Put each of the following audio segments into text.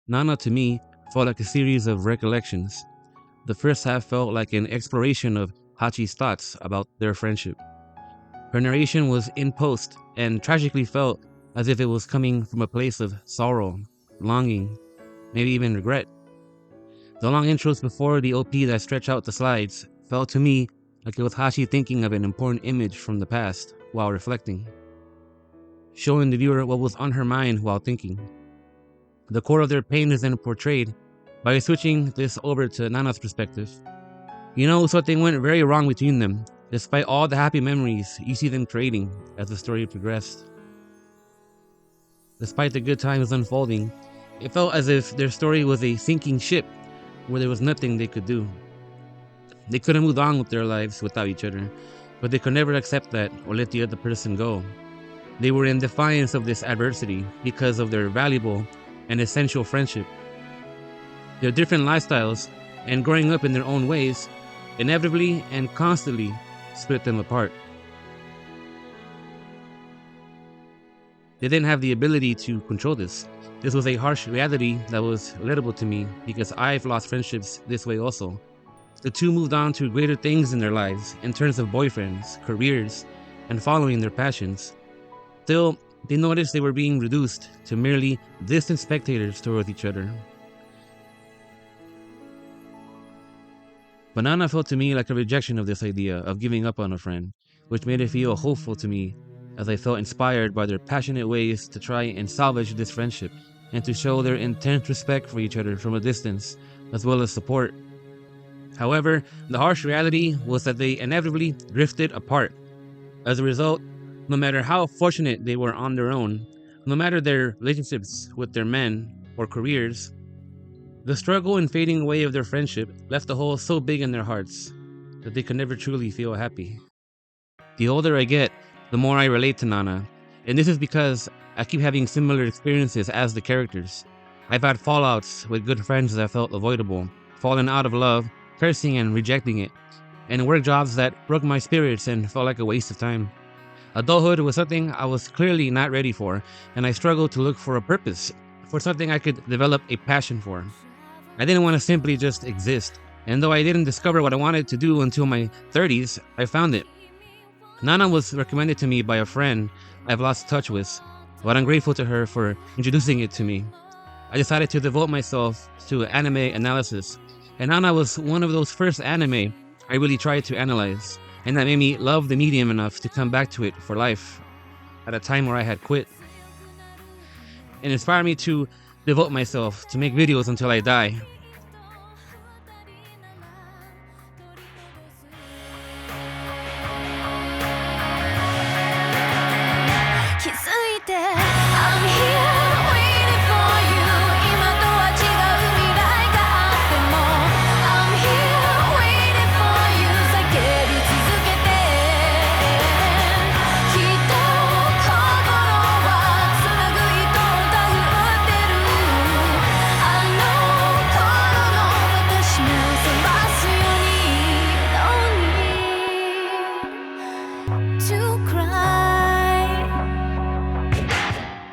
Nana to me felt like a series of recollections. The first half felt like an exploration of Hachi's thoughts about their friendship. Her narration was in post and tragically felt as if it was coming from a place of sorrow, longing, maybe even regret. The long intros before the OP that stretch out the slides felt to me like it was Hachi thinking of an important image from the past while reflecting, showing the viewer what was on her mind while thinking. The core of their pain is then portrayed by switching this over to Nana's perspective. Something went very wrong between them, despite all the happy memories you see them creating as the story progressed. Despite the good times unfolding, it felt as if their story was a sinking ship where there was nothing they could do. They couldn't move on with their lives without each other, but they could never accept that or let the other person go. They were in defiance of this adversity because of their valuable and essential friendship. Their different lifestyles and growing up in their own ways inevitably and constantly split them apart. They didn't have the ability to control this. This was a harsh reality that was relatable to me because I've lost friendships this way also. The two moved on to greater things in their lives in terms of boyfriends, careers, and following their passions. Still, they noticed they were being reduced to merely distant spectators towards each other. Banana felt to me like a rejection of this idea of giving up on a friend, which made it feel hopeful to me as I felt inspired by their passionate ways to try and salvage this friendship and to show their intense respect for each other from a distance, as well as support. However, the harsh reality was that they inevitably drifted apart. As a result, no matter how fortunate they were on their own, no matter their relationships with their men or careers, the struggle and fading away of their friendship left a hole so big in their hearts that they could never truly feel happy. The older I get, the more I relate to Nana, and this is because I keep having similar experiences as the characters. I've had fallouts with good friends that felt avoidable, fallen out of love, cursing and rejecting it, and work jobs that broke my spirits and felt like a waste of time. Adulthood was something I was clearly not ready for, and I struggled to look for a purpose, for something I could develop a passion for. I didn't want to simply just exist, and though I didn't discover what I wanted to do until my 30s, I found it. Nana was recommended to me by a friend I've lost touch with, but I'm grateful to her for introducing it to me. I decided to devote myself to anime analysis, and Nana was one of those first anime I really tried to analyze, and that made me love the medium enough to come back to it for life at a time where I had quit. It inspired me to devote myself to make videos until I die.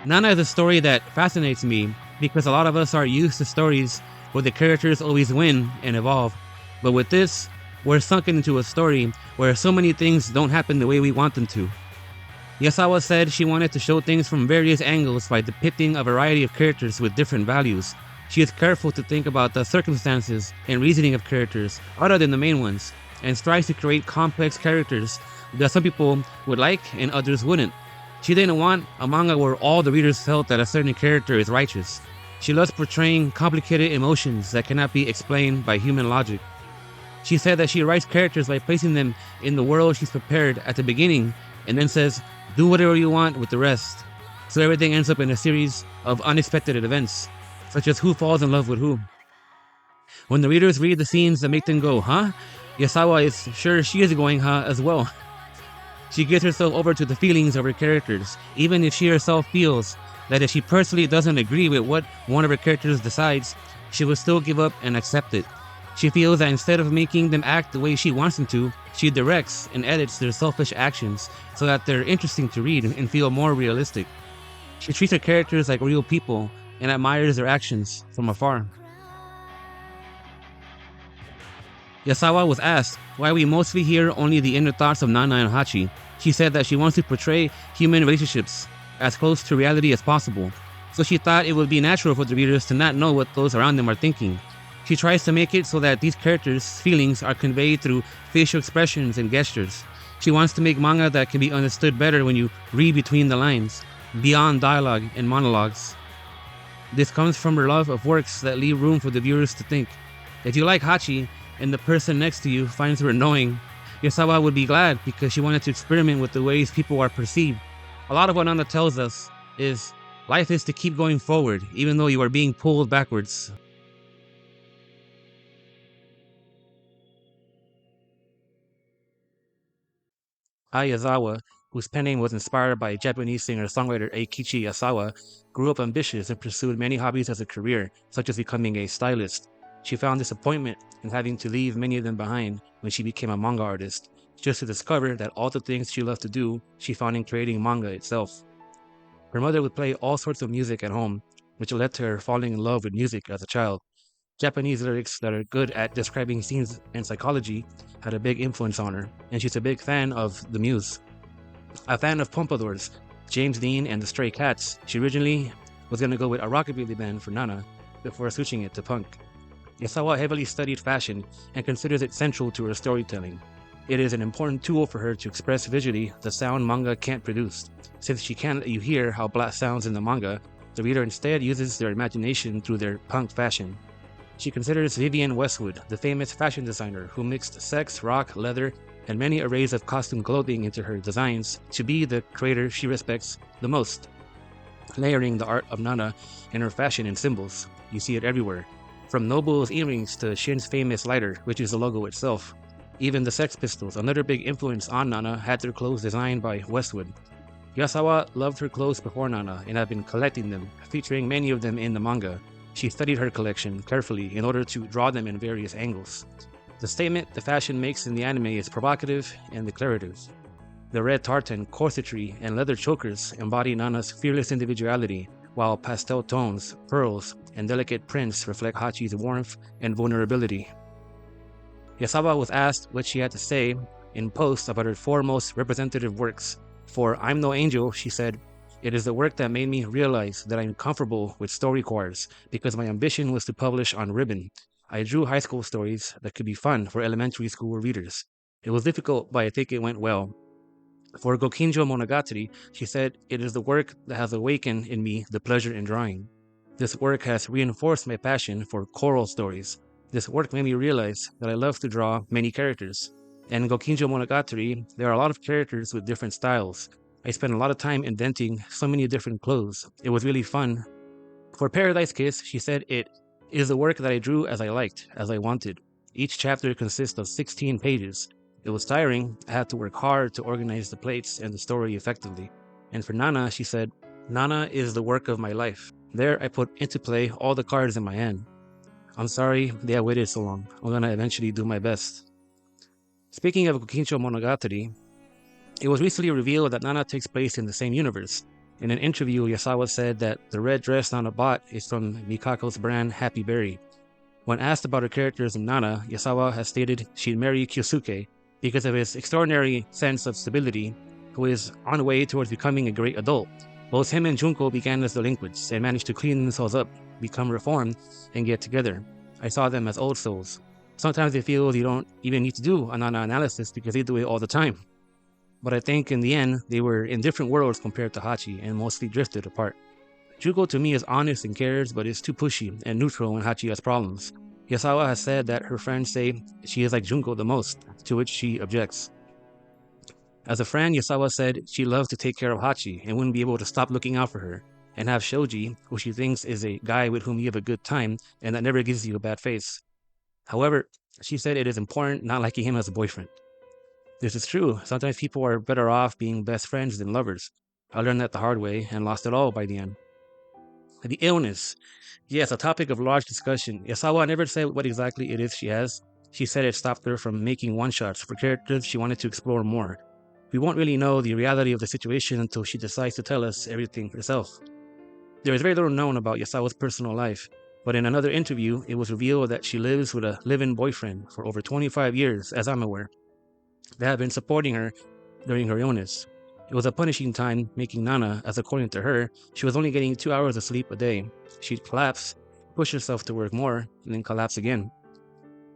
Nana is a story that fascinates me because a lot of us are used to stories where the characters always win and evolve. But with this, we're sunken into a story where so many things don't happen the way we want them to. Yazawa said she wanted to show things from various angles by depicting a variety of characters with different values. She is careful to think about the circumstances and reasoning of characters other than the main ones, and strives to create complex characters that some people would like and others wouldn't. She didn't want a manga where all the readers felt that a certain character is righteous. She loves portraying complicated emotions that cannot be explained by human logic. She said that she writes characters by placing them in the world she's prepared at the beginning and then says, do whatever you want with the rest. So everything ends up in a series of unexpected events, such as who falls in love with who. When the readers read the scenes that make them go, huh? Yazawa is sure she is going, huh, as well. She gives herself over to the feelings of her characters, even if she herself feels that if she personally doesn't agree with what one of her characters decides, she will still give up and accept it. She feels that instead of making them act the way she wants them to, she directs and edits their selfish actions so that they're interesting to read and feel more realistic. She treats her characters like real people, and admires their actions from afar. Yasawa was asked why we mostly hear only the inner thoughts of Nana and Hachi. She said that she wants to portray human relationships as close to reality as possible, so she thought it would be natural for the readers to not know what those around them are thinking. She tries to make it so that these characters' feelings are conveyed through facial expressions and gestures. She wants to make manga that can be understood better when you read between the lines, beyond dialogue and monologues. This comes from her love of works that leave room for the viewers to think. If you like Hachi and the person next to you finds her annoying, Yasawa would be glad because she wanted to experiment with the ways people are perceived. A lot of what Nana tells us is life is to keep going forward even though you are being pulled backwards. Ai Yazawa, whose pen name was inspired by Japanese singer-songwriter Eikichi Yasawa, grew up ambitious and pursued many hobbies as a career, such as becoming a stylist. She found disappointment in having to leave many of them behind when she became a manga artist, just to discover that all the things she loved to do, she found in creating manga itself. Her mother would play all sorts of music at home, which led to her falling in love with music as a child. Japanese lyrics that are good at describing scenes and psychology had a big influence on her, and she's a big fan of the Muse. A fan of Pompadours, James Dean, and the Stray Cats, she originally was going to go with a rockabilly band for Nana before switching it to punk. Yasawa heavily studied fashion and considers it central to her storytelling. It is an important tool for her to express visually the sound manga can't produce. Since she can't let you hear how black sounds in the manga, the reader instead uses their imagination through their punk fashion. She considers Vivienne Westwood, the famous fashion designer who mixed sex, rock, leather, and many arrays of costume clothing into her designs, to be the creator she respects the most. Layering the art of Nana in her fashion and symbols, you see it everywhere. From Noble's earrings to Shin's famous lighter, which is the logo itself. Even the Sex Pistols, another big influence on Nana, had their clothes designed by Westwood. Yasawa loved her clothes before Nana and had been collecting them, featuring many of them in the manga. She studied her collection carefully in order to draw them in various angles. The statement the fashion makes in the anime is provocative and declarative. The red tartan, corsetry, and leather chokers embody Nana's fearless individuality, while pastel tones, pearls, and delicate prints reflect Hachi's warmth and vulnerability. Yasawa was asked what she had to say in post about her four most representative works. For I'm No Angel, she said, "It is the work that made me realize that I'm comfortable with story quires because my ambition was to publish on ribbon. I drew high school stories that could be fun for elementary school readers. It was difficult, but I think it went well." For Gokinjo Monogatari, she said, "It is the work that has awakened in me the pleasure in drawing. This work has reinforced my passion for choral stories. This work made me realize that I love to draw many characters. And in Gokinjo Monogatari, there are a lot of characters with different styles. I spent a lot of time inventing so many different clothes. It was really fun." For Paradise Kiss, she said, "It is the work that I drew as I liked, as I wanted. Each chapter consists of 16 pages. It was tiring. I had to work hard to organize the plates and the story effectively." And for Nana, she said, "Nana is the work of my life. There I put into play all the cards in my hand. I'm sorry they have waited so long. I'm gonna eventually do my best." Speaking of Gokincho Monogatari, it was recently revealed that Nana takes place in the same universe. In an interview, Yasawa said that the red dress Nana bought is from Mikako's brand Happy Berry. When asked about her characters in Nana, Yasawa has stated she'd marry Kyosuke because of his extraordinary sense of stability, who is on the way towards becoming a great adult. Both him and Junko began as delinquents and managed to clean themselves up, become reformed, and get together. I saw them as old souls. Sometimes it feels you don't even need to do a Nana analysis because they do it all the time. But I think in the end, they were in different worlds compared to Hachi and mostly drifted apart. Junko to me is honest and cares, but is too pushy and neutral when Hachi has problems. Yasawa has said that her friends say she is like Junko the most, to which she objects. As a friend, Yasawa said she loves to take care of Hachi and wouldn't be able to stop looking out for her, and have Shoji, who she thinks is a guy with whom you have a good time and that never gives you a bad face. However, she said it is important not liking him as a boyfriend. This is true. Sometimes people are better off being best friends than lovers. I learned that the hard way and lost it all by the end. The illness. Yes, a topic of large discussion. Yasawa never said what exactly it is she has. She said it stopped her from making one-shots for characters she wanted to explore more. We won't really know the reality of the situation until she decides to tell us everything herself. There is very little known about Yasawa's personal life, but in another interview, it was revealed that she lives with a live-in boyfriend for over 25 years, as I'm aware, that have been supporting her during her illness. It was a punishing time making Nana, as according to her, she was only getting 2 hours of sleep a day. She'd collapse, push herself to work more, and then collapse again.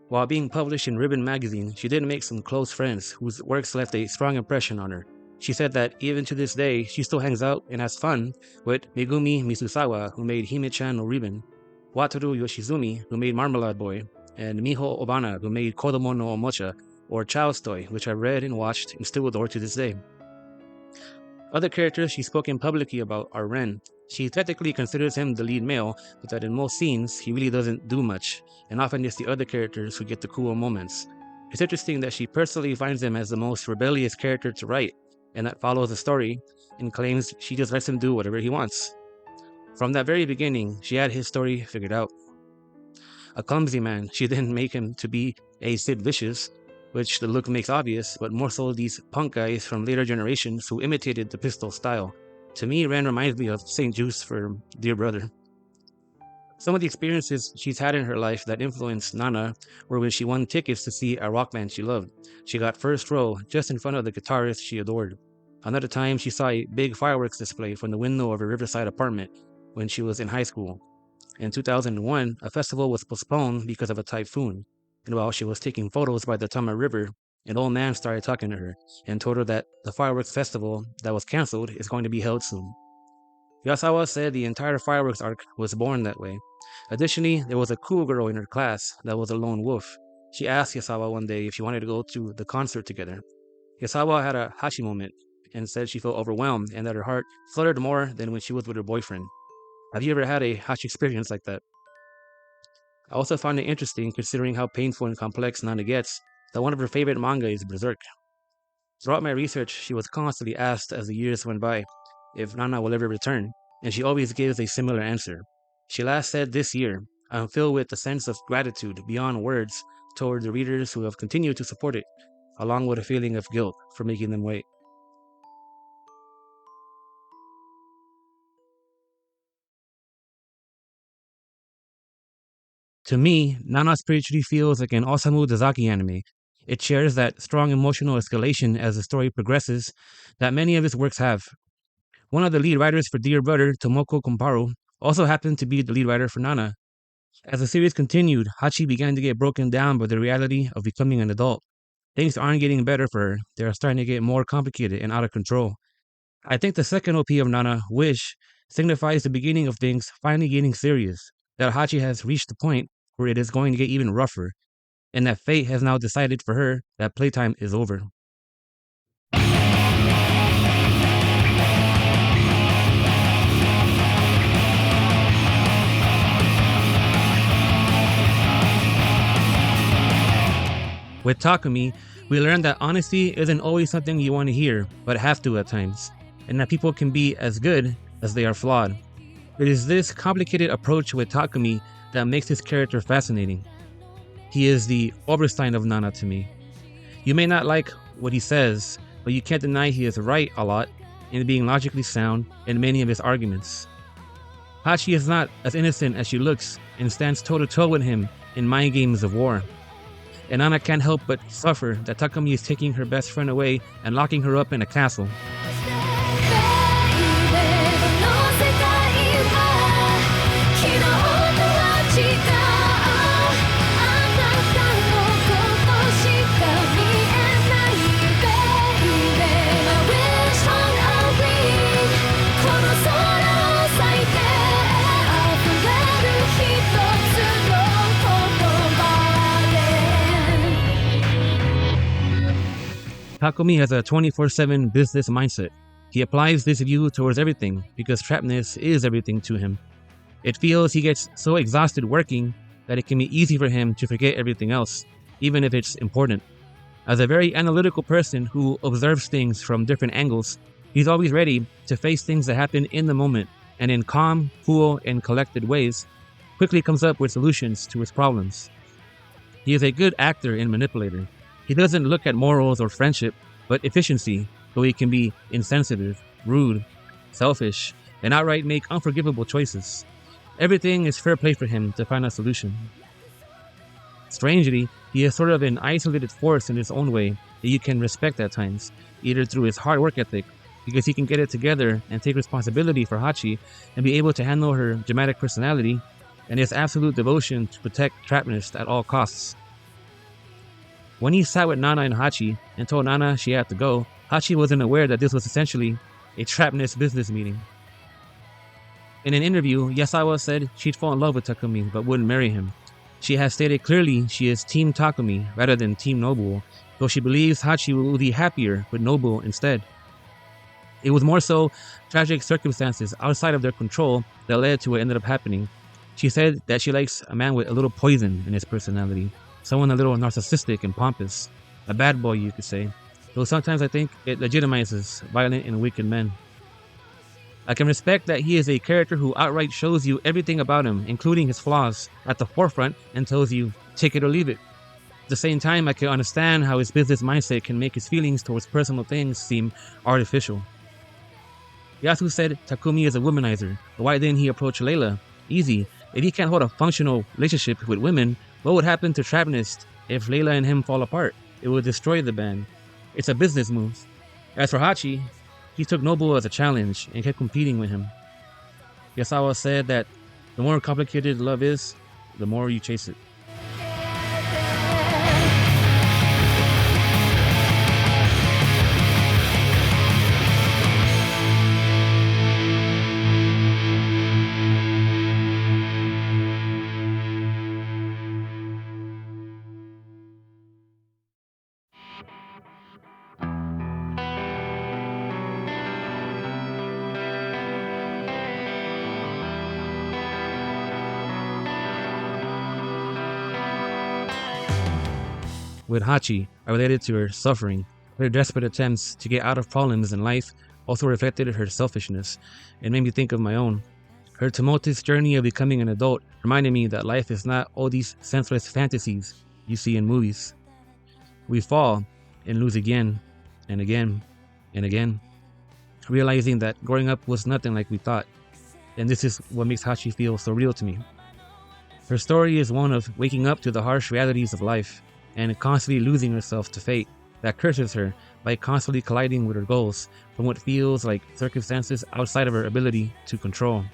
While being published in Ribbon magazine, she did make some close friends whose works left a strong impression on her. She said that even to this day, she still hangs out and has fun with Megumi Misusawa, who made Hime-chan no Ribbon, Wataru Yoshizumi, who made Marmalade Boy, and Miho Obana, who made Kodomo no Omocha, or Child's Toy, which I read and watched and still adore to this day. Other characters she's spoken publicly about are Ren. She technically considers him the lead male, but that in most scenes, he really doesn't do much, and often it's the other characters who get the cool moments. It's interesting that she personally finds him as the most rebellious character to write, and that follows the story, and claims she just lets him do whatever he wants. From that very beginning, she had his story figured out. A clumsy man, she didn't make him to be a Sid Vicious, which the look makes obvious, but more so these punk guys from later generations who imitated the pistol style. To me, Ren reminds me of St. Juice for Dear Brother. Some of the experiences she's had in her life that influenced Nana were when she won tickets to see a rock band she loved. She got first row, just in front of the guitarist she adored. Another time, she saw a big fireworks display from the window of her Riverside apartment when she was in high school. In 2001, a festival was postponed because of a typhoon, and while she was taking photos by the Tama River, an old man started talking to her and told her that the fireworks festival that was canceled is going to be held soon. Yasawa said the entire fireworks arc was born that way. Additionally, there was a cool girl in her class that was a lone wolf. She asked Yasawa one day if she wanted to go to the concert together. Yasawa had a Hachi moment and said she felt overwhelmed and that her heart fluttered more than when she was with her boyfriend. Have you ever had a Hachi experience like that? I also found it interesting, considering how painful and complex Nana gets, that one of her favorite manga is Berserk. Throughout my research, she was constantly asked as the years went by if Nana will ever return, and she always gives a similar answer. She last said this year, "I'm filled with a sense of gratitude beyond words toward the readers who have continued to support it, along with a feeling of guilt for making them wait." To me, Nana spiritually feels like an Osamu Dezaki anime. It shares that strong emotional escalation as the story progresses that many of his works have. One of the lead writers for Dear Brother, Tomoko Komparu, also happened to be the lead writer for Nana. As the series continued, Hachi began to get broken down by the reality of becoming an adult. Things aren't getting better for her, they are starting to get more complicated and out of control. I think the second OP of Nana, Wish, signifies the beginning of things finally getting serious, that Hachi has reached the point where it is going to get even rougher, and that fate has now decided for her that playtime is over. With Takumi, we learned that honesty isn't always something you want to hear, but have to at times, and that people can be as good as they are flawed. It is this complicated approach with Takumi that makes his character fascinating. He is the Oberstein of Nana to me. You may not like what he says, but you can't deny he is right a lot in being logically sound in many of his arguments. Hachi is not as innocent as she looks and stands toe-to-toe with him in mind games of war. And Nana can't help but suffer that Takumi is taking her best friend away and locking her up in a castle. Takumi has a 24/7 business mindset. He applies this view towards everything because trapness is everything to him. It feels he gets so exhausted working that it can be easy for him to forget everything else, even if it's important. As a very analytical person who observes things from different angles, he's always ready to face things that happen in the moment and in calm, cool, and collected ways, quickly comes up with solutions to his problems. He is a good actor and manipulator. He doesn't look at morals or friendship, but efficiency, though he can be insensitive, rude, selfish, and outright make unforgivable choices. Everything is fair play for him to find a solution. Strangely, he is sort of an isolated force in his own way that you can respect at times, either through his hard work ethic, because he can get it together and take responsibility for Hachi and be able to handle her dramatic personality, and his absolute devotion to protect Trapnist at all costs. When he sat with Nana and Hachi and told Nana she had to go, Hachi wasn't aware that this was essentially a Trapnist business meeting. In an interview, Yazawa said she'd fall in love with Takumi but wouldn't marry him. She has stated clearly she is Team Takumi rather than Team Nobuo, though she believes Hachi will be happier with Nobuo instead. It was more so tragic circumstances outside of their control that led to what ended up happening. She said that she likes a man with a little poison in his personality, someone a little narcissistic and pompous, a bad boy you could say, though sometimes I think it legitimizes violent and wicked men. I can respect that he is a character who outright shows you everything about him, including his flaws, at the forefront and tells you, take it or leave it. At the same time, I can understand how his business mindset can make his feelings towards personal things seem artificial. Yasu said Takumi is a womanizer, but why didn't he approach Layla? Easy. If he can't hold a functional relationship with women, what would happen to Trapnist if Layla and him fall apart? It would destroy the band. It's a business move. As for Hachi, he took Nobuo as a challenge and kept competing with him. Yazawa said that the more complicated love is, the more you chase it. With Hachi, I related to her suffering. Her desperate attempts to get out of problems in life also reflected her selfishness and made me think of my own. Her tumultuous journey of becoming an adult reminded me that life is not all these senseless fantasies you see in movies. We fall and lose again and again and again, realizing that growing up was nothing like we thought, and this is what makes Hachi feel so real to me. Her story is one of waking up to the harsh realities of life and constantly losing herself to fate that curses her by constantly colliding with her goals from what feels like circumstances outside of her ability to control.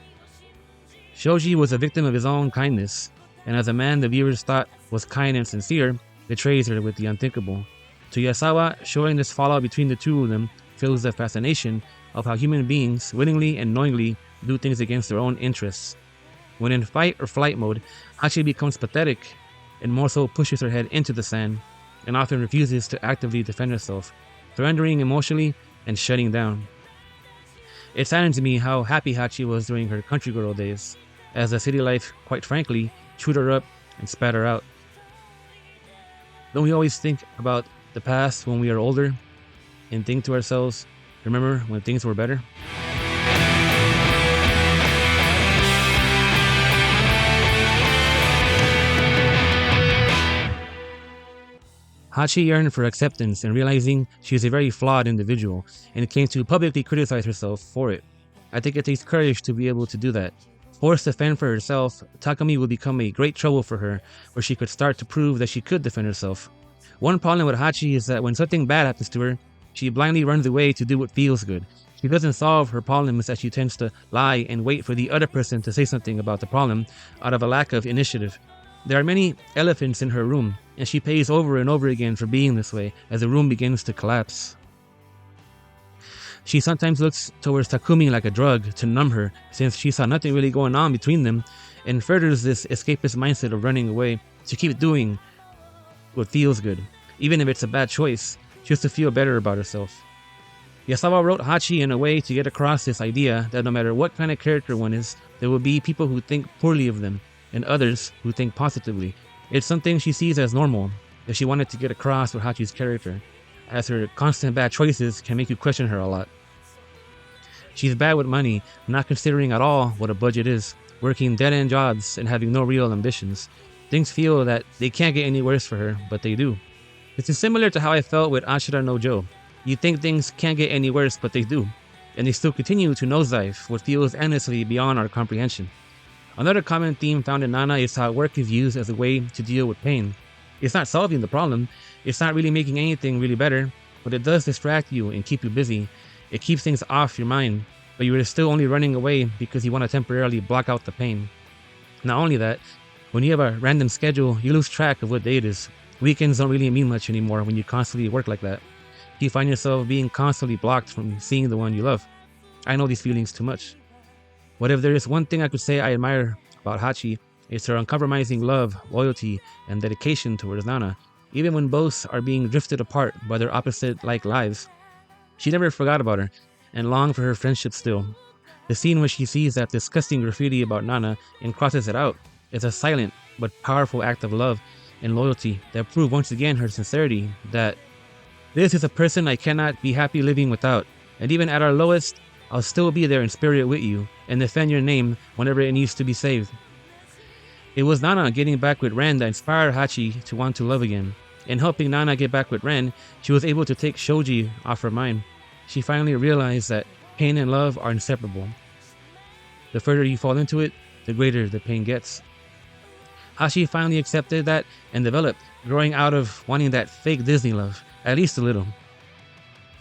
Shoji was a victim of his own kindness, and as a man the viewers thought was kind and sincere, betrays her with the unthinkable. To Yazawa, showing this fallout between the two of them fills the fascination of how human beings willingly and knowingly do things against their own interests. When in fight or flight mode, Hachi becomes pathetic and more so pushes her head into the sand and often refuses to actively defend herself, surrendering emotionally and shutting down. It saddens me how happy Hachi was during her country girl days, as the city life, quite frankly, chewed her up and spat her out. Don't we always think about the past when we are older and think to ourselves, remember when things were better? Hachi yearned for acceptance and realizing she is a very flawed individual and came to publicly criticize herself for it. I think it takes courage to be able to do that. Forced to fend for herself, Takumi would become a great trouble for her, where she could start to prove that she could defend herself. One problem with Hachi is that when something bad happens to her, she blindly runs away to do what feels good. She doesn't solve her problems as she tends to lie and wait for the other person to say something about the problem out of a lack of initiative. There are many elephants in her room, and she pays over and over again for being this way as the room begins to collapse. She sometimes looks towards Takumi like a drug to numb her, since she saw nothing really going on between them, and furthers this escapist mindset of running away to keep doing what feels good, even if it's a bad choice, just to feel better about herself. Yazawa wrote Hachi in a way to get across this idea that no matter what kind of character one is, there will be people who think poorly of them, and others who think positively. It's something she sees as normal that she wanted to get across with Hachi's character, as her constant bad choices can make you question her a lot. She's bad with money, not considering at all what a budget is, working dead-end jobs and having no real ambitions. Things feel that they can't get any worse for her, but they do. This is similar to how I felt with Ashura no Joe. You think things can't get any worse, but they do. and they still continue to nosedive what feels endlessly beyond our comprehension. Another common theme found in Nana is how work is used as a way to deal with pain. It's not solving the problem, it's not really making anything really better, but it does distract you and keep you busy. It keeps things off your mind, but you are still only running away because you want to temporarily block out the pain. Not only that, when you have a random schedule, you lose track of what day it is. Weekends don't really mean much anymore when you constantly work like that. You find yourself being constantly blocked from seeing the one you love. I know these feelings too much. What if there is one thing I could say I admire about Hachi, it's her uncompromising love, loyalty, and dedication towards Nana, even when both are being drifted apart by their opposite-like lives. She never forgot about her, and longed for her friendship still. The scene where she sees that disgusting graffiti about Nana and crosses it out is a silent but powerful act of love and loyalty that prove once again her sincerity, that this is a person I cannot be happy living without, and even at our lowest, I'll still be there in spirit with you and defend your name whenever it needs to be saved. It was Nana getting back with Ren that inspired Hachi to want to love again. In helping Nana get back with Ren, she was able to take Shoji off her mind. She finally realized that pain and love are inseparable. The further you fall into it, the greater the pain gets. Hachi finally accepted that and developed, growing out of wanting that fake Disney love, at least a little.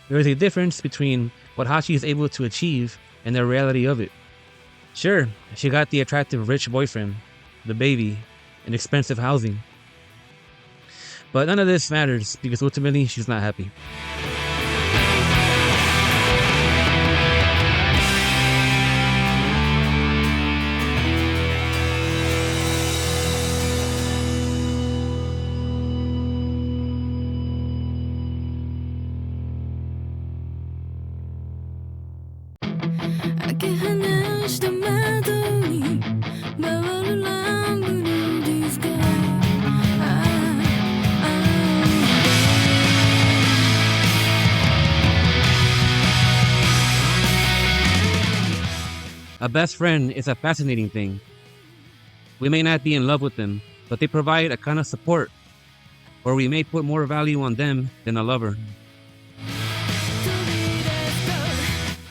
There is a difference between what Hachi is able to achieve and the reality of it. Sure, she got the attractive rich boyfriend, the baby, and expensive housing. But none of this matters because ultimately she's not happy. A best friend is a fascinating thing. We may not be in love with them, but they provide a kind of support, or we may put more value on them than a lover.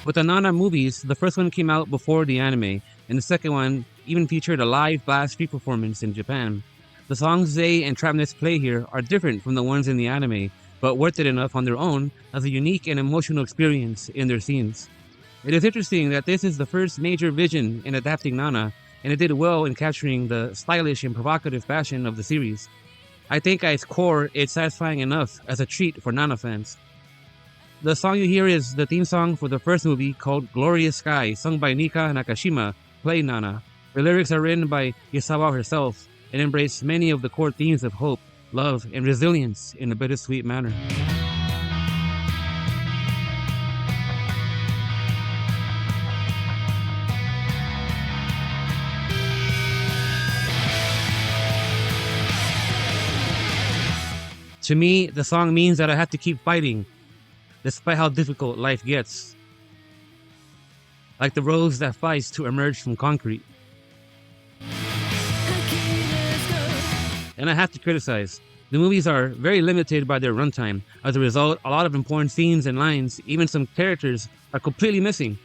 With the Nana movies, the first one came out before the anime, and the second one even featured a live blast street performance in Japan. The songs Zay and Trapness play here are different from the ones in the anime, but worth it enough on their own as a unique and emotional experience in their scenes. It is interesting that this is the first major vision in adapting Nana, and it did well in capturing the stylish and provocative fashion of the series. I think at its core, it's satisfying enough as a treat for Nana fans. The song you hear is the theme song for the first movie called Glorious Sky, sung by Nika Nakashima, playing Nana. The lyrics are written by Yazawa herself and embrace many of the core themes of hope, love, and resilience in a bittersweet manner. To me, the song means that I have to keep fighting, despite how difficult life gets. Like the rose that fights to emerge from concrete. And I have to criticize. The movies are very limited by their runtime. As a result, a lot of important scenes and lines, even some characters, are completely missing.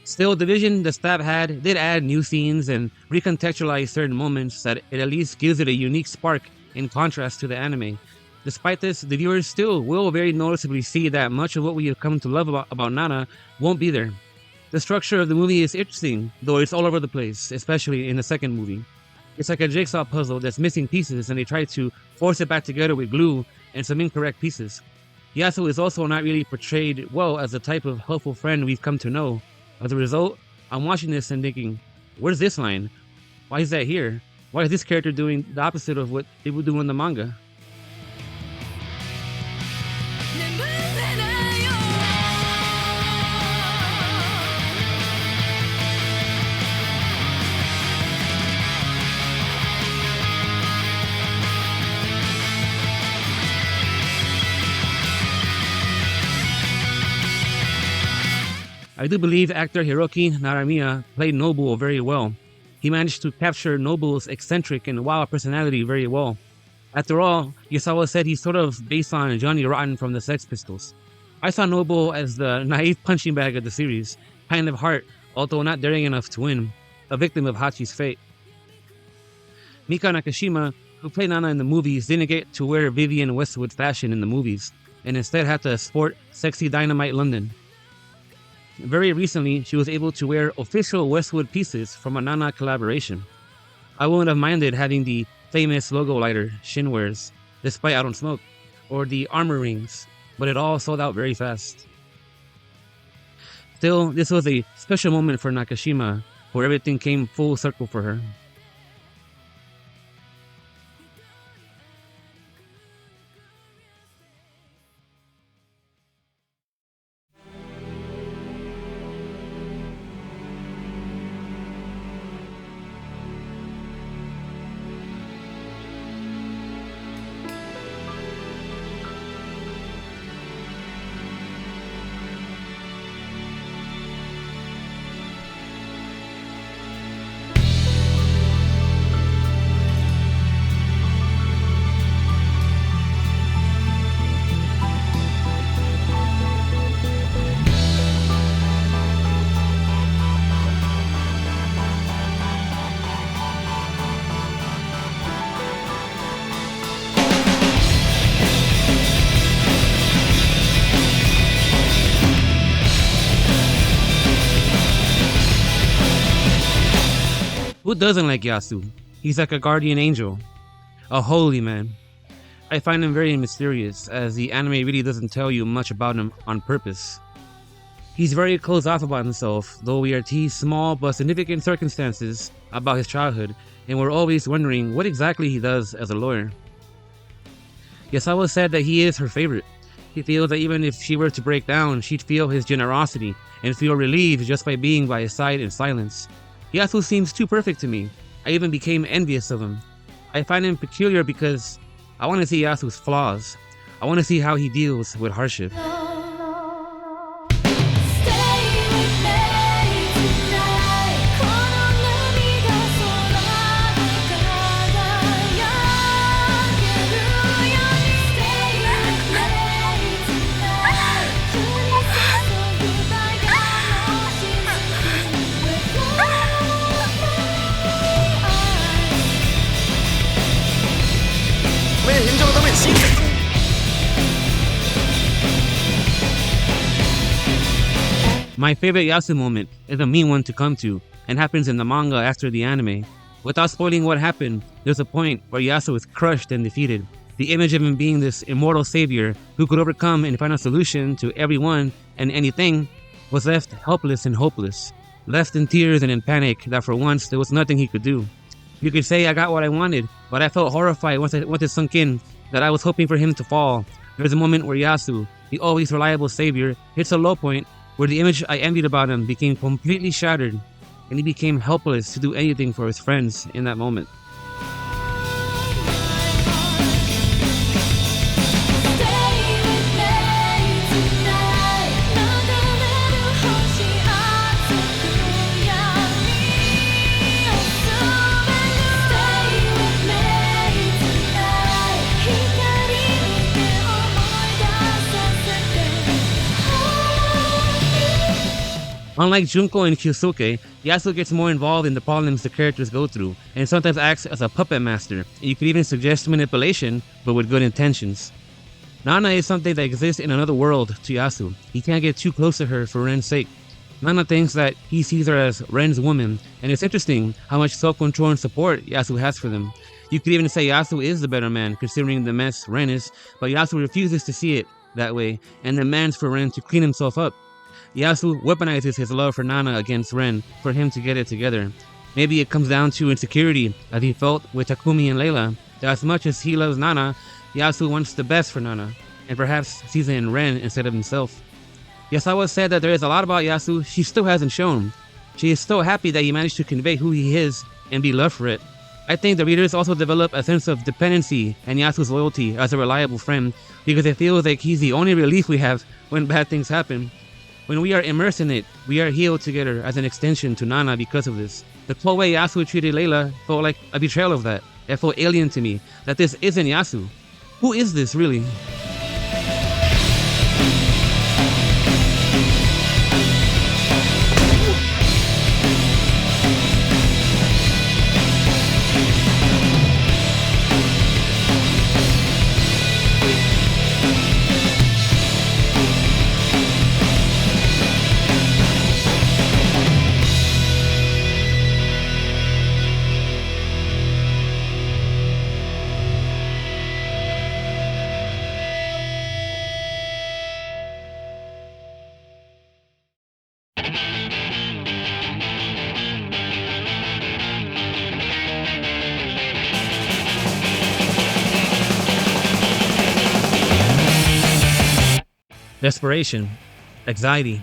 Still, the vision the staff had did add new scenes and recontextualize certain moments that it at least gives it a unique spark in contrast to the anime. Despite this, the viewers still will very noticeably see that much of what we have come to love about Nana won't be there. The structure of the movie is interesting, though it's all over the place, especially in the second movie. It's like a jigsaw puzzle that's missing pieces and they try to force it back together with glue and some incorrect pieces. Yasu is also not really portrayed well as the type of helpful friend we've come to know. As a result, I'm watching this and thinking, where's this line? Why is that here? Why is this character doing the opposite of what they would do in the manga? I do believe actor Hiroki Naramiya played Nobuo very well. He managed to capture Nobuo's eccentric and wild personality very well. After all, Yazawa said he's sort of based on Johnny Rotten from the Sex Pistols. I saw Noble as the naive punching bag of the series, kind of heart, although not daring enough to win, a victim of Hachi's fate. Mika Nakashima, who played Nana in the movies, didn't get to wear Vivienne Westwood fashion in the movies, and instead had to sport sexy Dynamite London. Very recently, she was able to wear official Westwood pieces from a Nana collaboration. I wouldn't have minded having the famous logo lighter Shin wears, despite I don't smoke, or the armor rings, but it all sold out very fast. Still, this was a special moment for Nakashima, where everything came full circle for her. Who doesn't like Yasu? He's like a guardian angel, a holy man. I find him very mysterious, as the anime really doesn't tell you much about him on purpose. He's very closed off about himself, though we are teased small but significant circumstances about his childhood, and we're always wondering what exactly he does as a lawyer. Yasawa said that he is her favorite. He feels that even if she were to break down, she'd feel his generosity and feel relieved just by being by his side in silence. Yasu seems too perfect to me. I even became envious of him. I find him peculiar because I want to see Yasu's flaws. I want to see how he deals with hardship. My favorite Yasu moment is a mean one to come to, and happens in the manga after the anime. Without spoiling what happened, there's a point where Yasu is crushed and defeated. The image of him being this immortal savior who could overcome and find a solution to everyone and anything was left helpless and hopeless, left in tears and in panic that for once there was nothing he could do. You could say I got what I wanted, but I felt horrified once it sunk in that I was hoping for him to fall. There's a moment where Yasu, the always reliable savior, hits a low point where the image I envied about him became completely shattered, and he became helpless to do anything for his friends in that moment. Unlike Junko and Kyosuke, Yasu gets more involved in the problems the characters go through, and sometimes acts as a puppet master. You could even suggest manipulation, but with good intentions. Nana is something that exists in another world to Yasu. He can't get too close to her for Ren's sake. Nana thinks that he sees her as Ren's woman, and it's interesting how much self-control and support Yasu has for them. You could even say Yasu is the better man, considering the mess Ren is, but Yasu refuses to see it that way, and demands for Ren to clean himself up. Yasu weaponizes his love for Nana against Ren for him to get it together. Maybe it comes down to insecurity, as he felt with Takumi and Layla, that as much as he loves Nana, Yasu wants the best for Nana, and perhaps sees it in Ren instead of himself. Yasawa said that there is a lot about Yasu she still hasn't shown. She is so happy that he managed to convey who he is and be loved for it. I think the readers also develop a sense of dependency and Yasu's loyalty as a reliable friend, because it feels like he's the only relief we have when bad things happen. When we are immersed in it, we are healed together as an extension to Nana because of this. The cold way Yasu treated Layla felt like a betrayal of that. It felt alien to me, that this isn't Yasu. Who is this really? desperation, anxiety.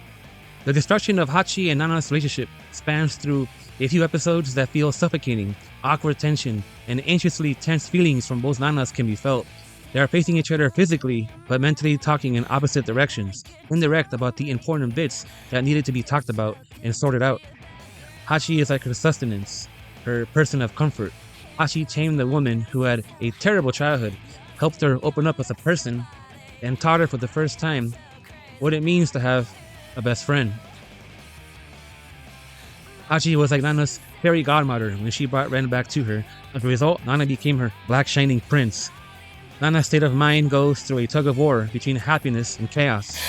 The destruction of Hachi and Nana's relationship spans through a few episodes that feel suffocating, awkward tension, and anxiously tense feelings from both Nanas can be felt. They are facing each other physically, but mentally talking in opposite directions, indirect about the important bits that needed to be talked about and sorted out. Hachi is like her sustenance, her person of comfort. Hachi tamed the woman who had a terrible childhood, helped her open up as a person, and taught her for the first time what it means to have a best friend. Hachi was like Nana's fairy godmother when she brought Ren back to her. As a result, Nana became her black shining prince. Nana's state of mind goes through a tug of war between happiness and chaos.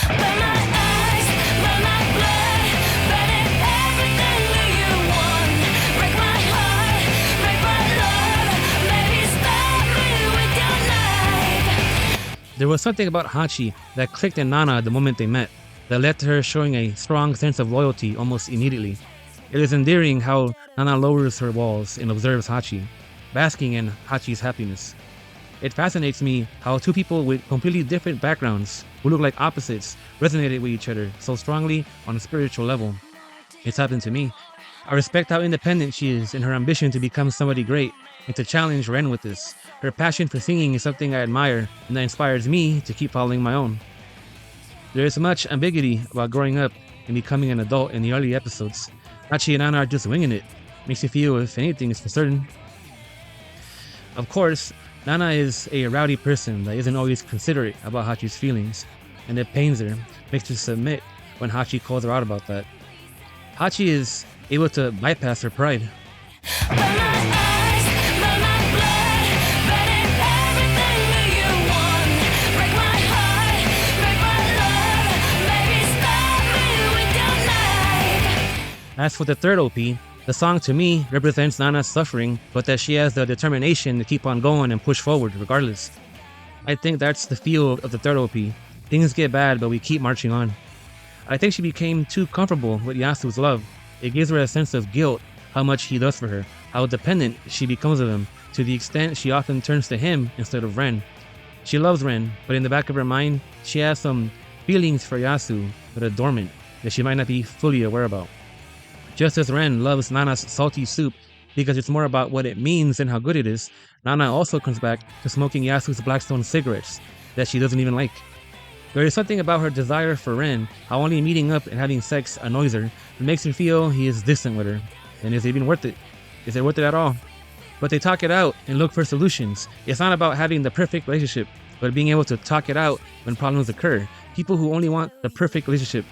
There was something about Hachi that clicked in Nana the moment they met, that led to her showing a strong sense of loyalty almost immediately. It is endearing how Nana lowers her walls and observes Hachi, basking in Hachi's happiness. It fascinates me how two people with completely different backgrounds, who look like opposites, resonated with each other so strongly on a spiritual level. It's happened to me. I respect how independent she is in her ambition to become somebody great and to challenge Ren with this. Her passion for singing is something I admire and that inspires me to keep following my own. There is much ambiguity about growing up and becoming an adult in the early episodes. Hachi and Nana are just winging it. Makes you feel if anything is for certain. Of course, Nana is a rowdy person that isn't always considerate about Hachi's feelings, and it pains her, makes her submit when Hachi calls her out about that. Hachi is able to bypass her pride. As for the third OP, the song to me represents Nana's suffering, but that she has the determination to keep on going and push forward regardless. I think that's the feel of the third OP. Things get bad, but we keep marching on. I think she became too comfortable with Yasu's love. It gives her a sense of guilt, how much he does for her, how dependent she becomes of him, to the extent she often turns to him instead of Ren. She loves Ren, but in the back of her mind, she has some feelings for Yasu that are dormant, that she might not be fully aware about. Just as Ren loves Nana's salty soup because it's more about what it means than how good it is, Nana also comes back to smoking Yasu's Blackstone cigarettes that she doesn't even like. There is something about her desire for Ren, how only meeting up and having sex annoys her, and makes her feel he is distant with her. And is it even worth it? Is it worth it at all? But they talk it out and look for solutions. It's not about having the perfect relationship, but being able to talk it out when problems occur. People who only want the perfect relationship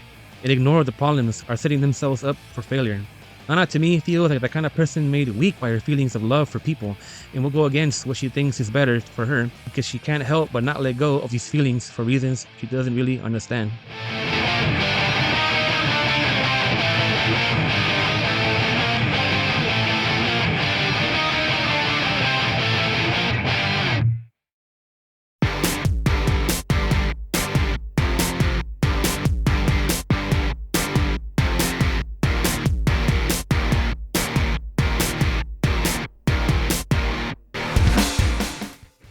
and ignore the problems are setting themselves up for failure. Nana to me feels like the kind of person made weak by her feelings of love for people and will go against what she thinks is better for her because she can't help but not let go of these feelings for reasons she doesn't really understand.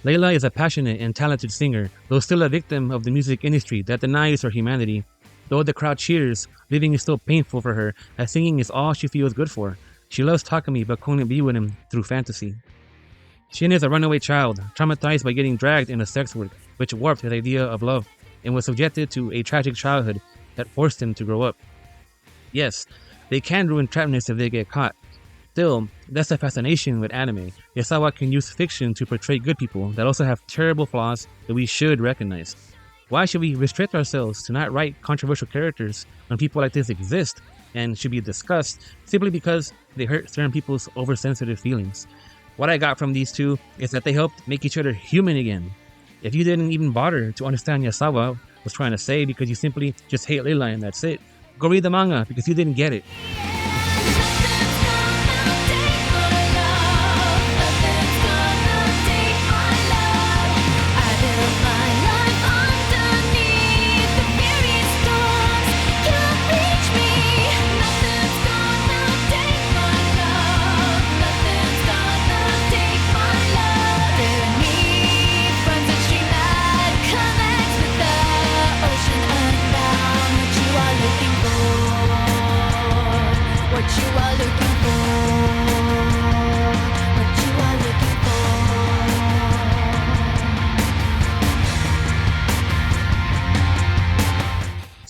Layla is a passionate and talented singer, though still a victim of the music industry that denies her humanity. Though the crowd cheers, living is still painful for her, as singing is all she feels good for. She loves Takumi but couldn't be with him through fantasy. Shin is a runaway child, traumatized by getting dragged into sex work, which warped his idea of love, and was subjected to a tragic childhood that forced him to grow up. Yes, they can ruin trapness if they get caught. Still, that's the fascination with anime. Yazawa can use fiction to portray good people that also have terrible flaws that we should recognize. Why should we restrict ourselves to not write controversial characters when people like this exist and should be discussed simply because they hurt certain people's oversensitive feelings? What I got from these two is that they helped make each other human again. If you didn't even bother to understand Yazawa was trying to say because you simply just hate Layla and that's it, go read the manga because you didn't get it. Ocean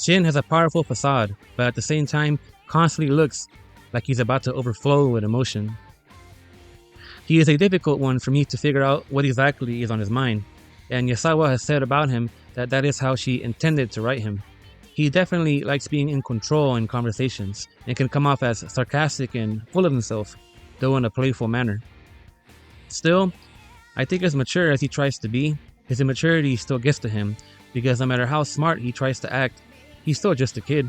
Shin has a powerful facade, but at the same time constantly looks like he's about to overflow with emotion. He is a difficult one for me to figure out what exactly is on his mind, and Yazawa has said about him that that is how she intended to write him. He definitely likes being in control in conversations and can come off as sarcastic and full of himself, though in a playful manner. Still, I think as mature as he tries to be, his immaturity still gets to him because no matter how smart he tries to act, he's still just a kid.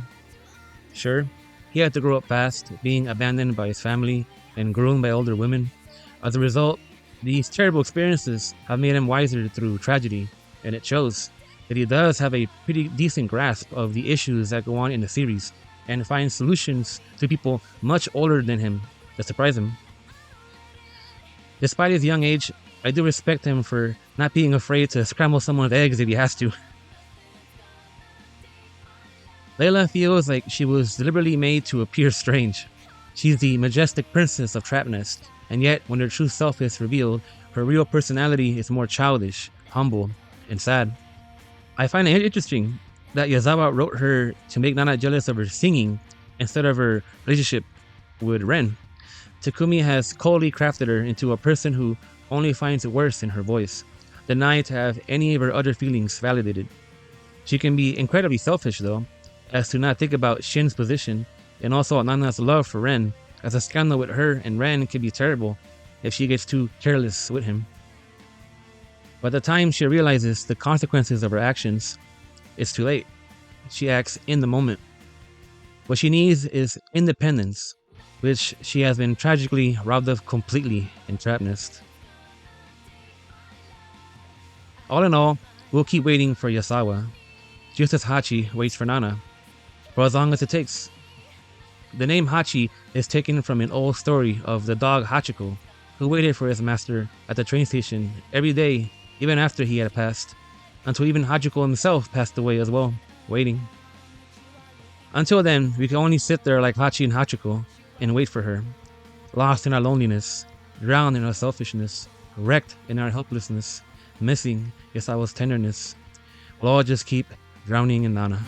Sure, he had to grow up fast, being abandoned by his family and groomed by older women. As a result, these terrible experiences have made him wiser through tragedy, and it shows that he does have a pretty decent grasp of the issues that go on in the series and finds solutions to people much older than him that surprise him. Despite his young age, I do respect him for not being afraid to scramble someone's eggs if he has to. Layla feels like she was deliberately made to appear strange. She's the majestic princess of Trap Nest, and yet when her true self is revealed, her real personality is more childish, humble, and sad. I find it interesting that Yazawa wrote her to make Nana jealous of her singing instead of her relationship with Ren. Takumi has coldly crafted her into a person who only finds it worse in her voice, denying to have any of her other feelings validated. She can be incredibly selfish though, as to not think about Shin's position and also Nana's love for Ren, as a scandal with her and Ren can be terrible if she gets too careless with him. By the time she realizes the consequences of her actions, it's too late. She acts in the moment. What she needs is independence, which she has been tragically robbed of completely in Trap Nest. All in all, we'll keep waiting for Yazawa, just as Hachi waits for Nana, for as long as it takes. The name Hachi is taken from an old story of the dog Hachiko, who waited for his master at the train station every day, even after he had passed, until even Hachiko himself passed away as well, waiting. Until then, we can only sit there like Hachi and Hachiko and wait for her, lost in our loneliness, drowned in our selfishness, wrecked in our helplessness, missing Yasawa's tenderness. We'll all just keep drowning in Nana.